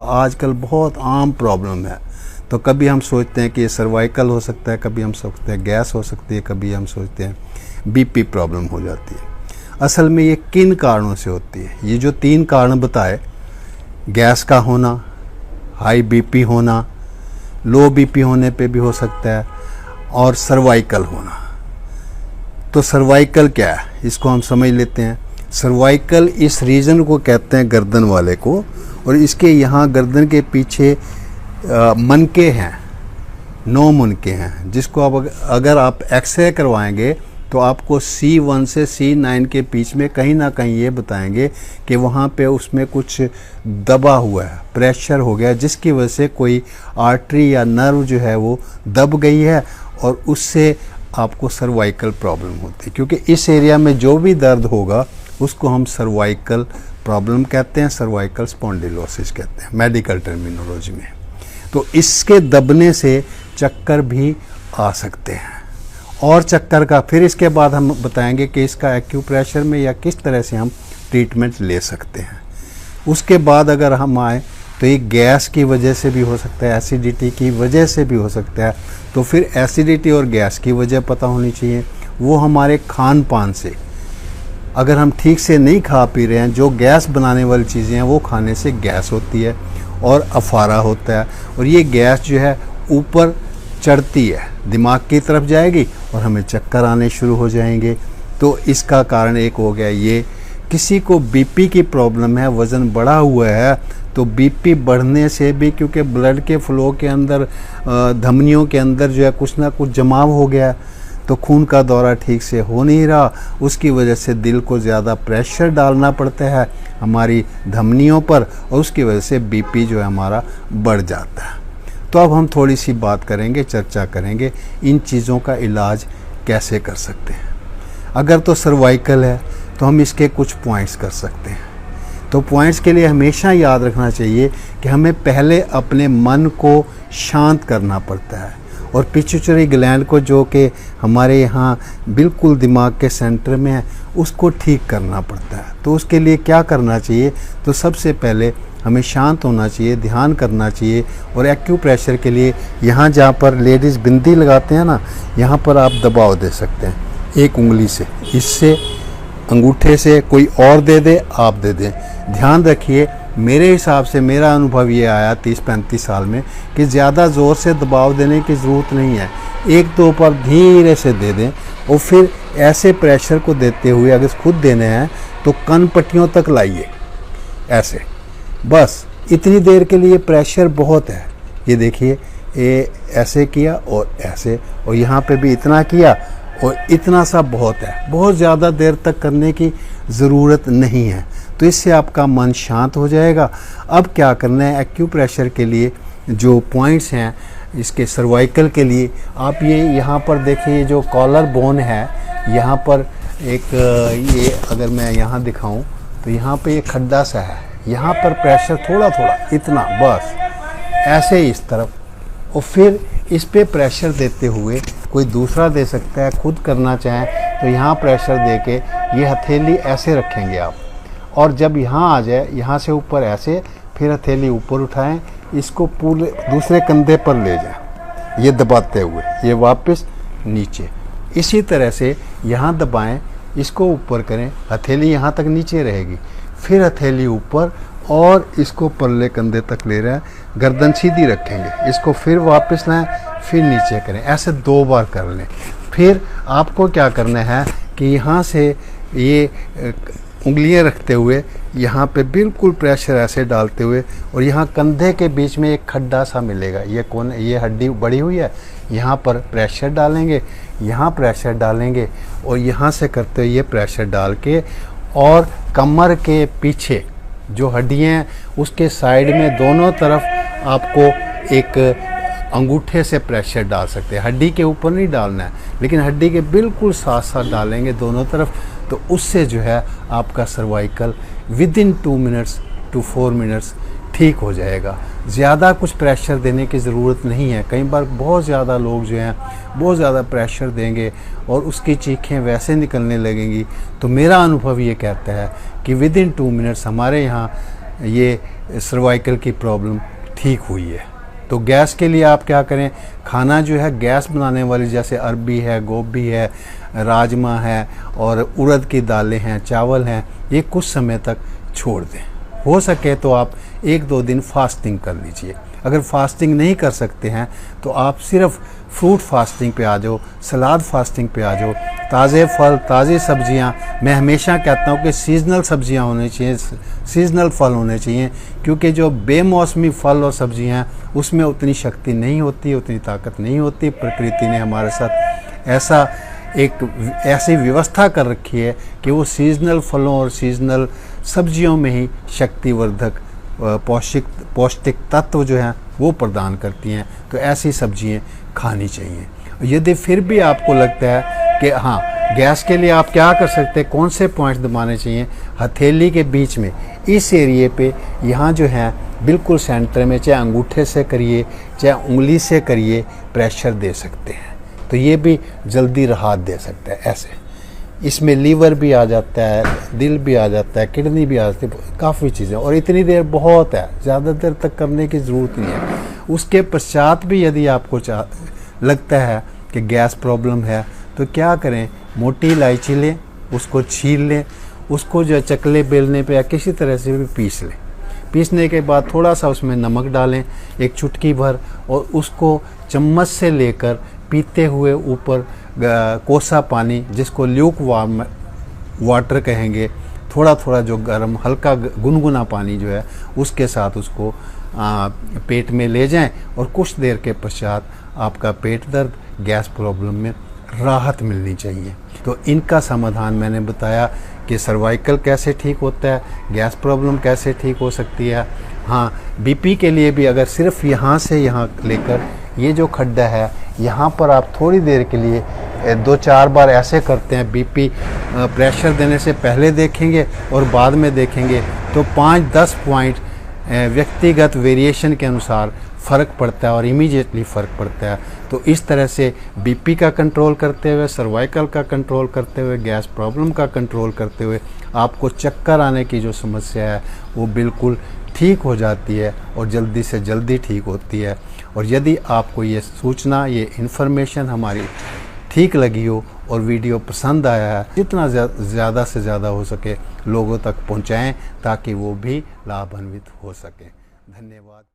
आजकल बहुत आम प्रॉब्लम है। तो कभी हम सोचते हैं कि ये सर्वाइकल हो सकता है, कभी हम सोचते हैं गैस हो सकती है, कभी हम सोचते हैं बीपी प्रॉब्लम हो जाती है। असल में ये किन कारणों से होती है? ये जो 3 कारण बताए, गैस का होना, हाई बीपी होना, लो बीपी होने पे भी हो सकता है, और सर्वाइकल होना। तो सर्वाइकल क्या है, इसको हम समझ लेते हैं। सर्वाइकल इस रीजन को कहते हैं गर्दन वाले को, और इसके यहाँ गर्दन के पीछे मनके हैं, 9 मनके हैं, जिसको आप अगर आप एक्सरे करवाएंगे तो आपको C1 से C9 के बीच में कहीं ना कहीं ये बताएंगे कि वहाँ पे उसमें कुछ दबा हुआ है, प्रेशर हो गया, जिसकी वजह से कोई आर्टरी या नर्व जो है वो दब गई है, और उससे आपको सर्वाइकल प्रॉब्लम होती है। क्योंकि इस एरिया में जो भी दर्द होगा उसको हम सर्वाइकल प्रॉब्लम कहते हैं, सर्वाइकल स्पॉन्डिलोसिस कहते हैं मेडिकल टर्मिनोलॉजी में। तो इसके दबने से चक्कर भी आ सकते हैं, और चक्कर का फिर इसके बाद हम बताएंगे कि इसका एक्यूप्रेशर में या किस तरह से हम ट्रीटमेंट ले सकते हैं। उसके बाद अगर हम आए तो ये गैस की वजह से भी हो सकता है, एसिडिटी की वजह से भी हो सकता है। तो फिर एसिडिटी और गैस की वजह पता होनी चाहिए। वो हमारे खान पान से, अगर हम ठीक से नहीं खा पी रहे हैं, जो गैस बनाने वाली चीज़ें हैं वो खाने से गैस होती है और अफारा होता है, और ये गैस जो है ऊपर चढ़ती है, दिमाग की तरफ जाएगी और हमें चक्कर आने शुरू हो जाएंगे। तो इसका कारण एक हो गया ये। किसी को बीपी की प्रॉब्लम है, वज़न बढ़ा हुआ है, तो बीपी बढ़ने से भी, क्योंकि ब्लड के फ्लो के अंदर धमनियों के अंदर जो है कुछ ना कुछ जमाव हो गया, तो खून का दौरा ठीक से हो नहीं रहा, उसकी वजह से दिल को ज़्यादा प्रेशर डालना पड़ता है हमारी धमनियों पर, और उसकी वजह से बीपी जो है हमारा बढ़ जाता है। तो अब हम थोड़ी सी बात करेंगे, चर्चा करेंगे इन चीज़ों का इलाज कैसे कर सकते हैं। अगर तो सर्वाइकल है तो हम इसके कुछ पॉइंट्स कर सकते हैं। तो पॉइंट्स के लिए हमेशा याद रखना चाहिए कि हमें पहले अपने मन को शांत करना पड़ता है, और पिट्यूटरी ग्लैंड को, जो कि हमारे यहाँ बिल्कुल दिमाग के सेंटर में है, उसको ठीक करना पड़ता है। तो उसके लिए क्या करना चाहिए? तो सबसे पहले हमें शांत होना चाहिए, ध्यान करना चाहिए, और एक्यूप्रेशर के लिए यहाँ जहाँ पर लेडीज़ बिंदी लगाते हैं ना, यहाँ पर आप दबाव दे सकते हैं एक उंगली से, इससे अंगूठे से, कोई और दे दे, आप दे दें। ध्यान रखिए, मेरे हिसाब से मेरा अनुभव ये आया 30-35 साल में कि ज़्यादा ज़ोर से दबाव देने की ज़रूरत नहीं है। 1-2 पर धीरे से दे दें, और फिर ऐसे प्रेशर को देते हुए अगर खुद देने हैं तो कन पट्टियों तक लाइए, ऐसे, बस इतनी देर के लिए प्रेशर बहुत है। ये देखिए, ये ऐसे किया और ऐसे, और यहाँ पे भी इतना किया, और इतना सा बहुत है। बहुत ज़्यादा देर तक करने की ज़रूरत नहीं है, तो इससे आपका मन शांत हो जाएगा। अब क्या करना है, एक्यूप्रेशर के लिए जो पॉइंट्स हैं इसके सर्वाइकल के लिए, आप ये यहाँ पर देखिए, जो कॉलर बोन है यहाँ पर एक, ये अगर मैं यहाँ दिखाऊं तो यहाँ पे ये खड्डा सा है, यहाँ पर प्रेशर थोड़ा थोड़ा, इतना बस, ऐसे ही इस तरफ, और फिर इस पे प्रेशर देते हुए, कोई दूसरा दे सकता है, खुद करना चाहें तो यहाँ प्रेशर दे के ये हथेली ऐसे रखेंगे आप, और जब यहाँ आ जाए, यहाँ से ऊपर ऐसे, फिर हथेली ऊपर उठाएं, इसको पूरे दूसरे कंधे पर ले जाएं, ये दबाते हुए, ये वापस नीचे, इसी तरह से यहाँ दबाएं, इसको ऊपर करें, हथेली यहाँ तक नीचे रहेगी, फिर हथेली ऊपर, और इसको पल्ले कंधे तक ले रहे हैं, गर्दन सीधी रखेंगे, इसको फिर वापस लाएं, फिर नीचे करें, ऐसे 2 बार कर लें। फिर आपको क्या करना है कि यहाँ से ये उंगलियां रखते हुए यहाँ पे बिल्कुल प्रेशर ऐसे डालते हुए, और यहाँ कंधे के बीच में एक खड्डा सा मिलेगा, ये कौन, ये हड्डी बड़ी हुई है, यहाँ पर प्रेशर डालेंगे, यहाँ प्रेशर डालेंगे, और यहाँ से करते हुए ये प्रेशर डाल के, और कमर के पीछे जो हड्डियाँ हैं उसके साइड में दोनों तरफ आपको एक अंगूठे से प्रेशर डाल सकते हैं। हड्डी के ऊपर नहीं डालना है, लेकिन हड्डी के बिल्कुल साथ साथ डालेंगे दोनों तरफ, तो उससे जो है आपका cervical within 2 minutes to 4 minutes ठीक हो जाएगा। ज़्यादा कुछ प्रेशर देने की ज़रूरत नहीं है। कई बार बहुत ज़्यादा लोग जो हैं बहुत ज़्यादा प्रेशर देंगे और उसकी चीखें वैसे निकलने लगेंगी। तो मेरा अनुभव ये कहता है कि विदिन 2 मिनट्स हमारे यहाँ ये सर्वाइकल की प्रॉब्लम ठीक हुई है। तो गैस के लिए आप क्या करें, खाना जो है गैस बनाने वाली, जैसे अरबी है, गोभी है, राजमा है और उड़द की दालें हैं, चावल हैं, ये कुछ समय तक छोड़ दें। हो सके तो आप 1-2 दिन फास्टिंग कर लीजिए। अगर फास्टिंग नहीं कर सकते हैं तो आप सिर्फ फ्रूट फास्टिंग पे आ जाओ, सलाद फास्टिंग पे आ जाओ। ताज़े फल, ताज़ी सब्जियां, मैं हमेशा कहता हूँ कि सीजनल सब्जियां होनी चाहिए, सीजनल फल होने चाहिए, क्योंकि जो बेमौसमी फल और सब्जियां उसमें उतनी शक्ति नहीं होती, उतनी ताकत नहीं होती। प्रकृति ने हमारे साथ ऐसी व्यवस्था कर रखी है कि वो सीजनल फलों और सीजनल सब्जियों में ही शक्तिवर्धक पौष्टिक तत्व जो हैं वो प्रदान करती हैं। तो ऐसी सब्जियां खानी चाहिए। यदि फिर भी आपको लगता है कि हाँ, गैस के लिए आप क्या कर सकते हैं, कौन से पॉइंट दबाने चाहिए, हथेली के बीच में इस एरिए पे, यहाँ जो है बिल्कुल सेंटर में, चाहे अंगूठे से करिए चाहे उंगली से करिए, प्रेशर दे सकते हैं। तो ये भी जल्दी राहत दे सकता है। ऐसे इसमें लीवर भी आ जाता है, दिल भी आ जाता है, किडनी भी आ जाती है, काफ़ी चीज़ें। और इतनी देर बहुत है, ज़्यादा देर तक करने की ज़रूरत नहीं है। उसके पश्चात भी यदि आपको लगता है कि गैस प्रॉब्लम है तो क्या करें, मोटी इलायची लें, उसको छील लें, उसको जो चकले बेलने पे या किसी तरह से भी पीस लें। पीसने के बाद थोड़ा सा उसमें नमक डालें, एक चुटकी भर, और उसको चम्मच से लेकर पीते हुए ऊपर कोसा पानी, जिसको ल्यूक वार्म वाटर कहेंगे, थोड़ा थोड़ा जो गर्म हल्का गुनगुना पानी जो है उसके साथ उसको पेट में ले जाएं, और कुछ देर के पश्चात आपका पेट दर्द, गैस प्रॉब्लम में राहत मिलनी चाहिए। तो इनका समाधान मैंने बताया कि सर्वाइकल कैसे ठीक होता है, गैस प्रॉब्लम कैसे ठीक हो सकती है। हाँ, बीपी के लिए भी अगर सिर्फ यहाँ से यहाँ लेकर ये जो खड्डा है यहाँ पर आप थोड़ी देर के लिए 2-4 बार ऐसे करते हैं, बीपी प्रेशर देने से पहले देखेंगे और बाद में देखेंगे, तो 5-10 पॉइंट व्यक्तिगत वेरिएशन के अनुसार फ़र्क पड़ता है और इमीडिएटली फ़र्क पड़ता है। तो इस तरह से बीपी का कंट्रोल करते हुए, सर्वाइकल का कंट्रोल करते हुए, गैस प्रॉब्लम का कंट्रोल करते हुए आपको चक्कर आने की जो समस्या है वो बिल्कुल ठीक हो जाती है और जल्दी से जल्दी ठीक होती है। और यदि आपको ये सूचना, ये इन्फॉर्मेशन हमारी ठीक लगी हो और वीडियो पसंद आया है, जितना ज़्यादा से ज़्यादा हो सके लोगों तक पहुँचाएँ ताकि वो भी लाभान्वित हो सकें। धन्यवाद।